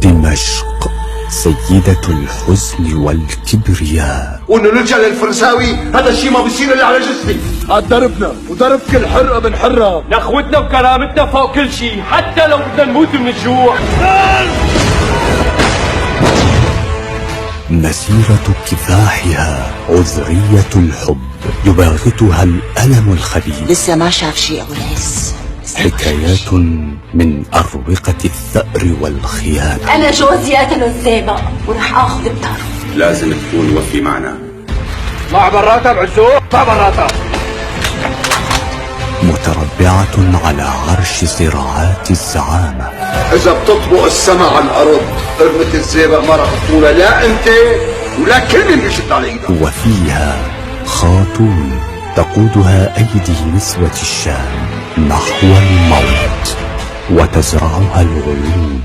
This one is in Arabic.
دمشق سيدة الحزن والكبرياء. وانه نلجأ للفرنساوي هذا الشيء ما بيصير الا على جسمي. هاد دربنا وضرب كل حرة بن حرة. نخوتنا وكرامتنا فوق كل شيء، حتى لو بدنا نموت من الجوع. مسيرة كفاحها عذرية الحب يباغتها الألم الخبيث. لسه ما شاف شيء أبو العز. حكايات من أروقة الثأر والخيانة. أنا جوزي قتلوا الزيبق ورح آخذ بطاره. لازم تكون وفي معنا. مع براتها بعزوق، مع براتها. متربعة على عرش صراعات الزعامة. اذا بتطبق السماء على الارض قربة الزيبق ما رح تطولها لا انت ولا كل من بيشد على ايدك. وفيها خاتون تقودها أيدي نسوة الشام نحو الموت وتزرعها الغيوم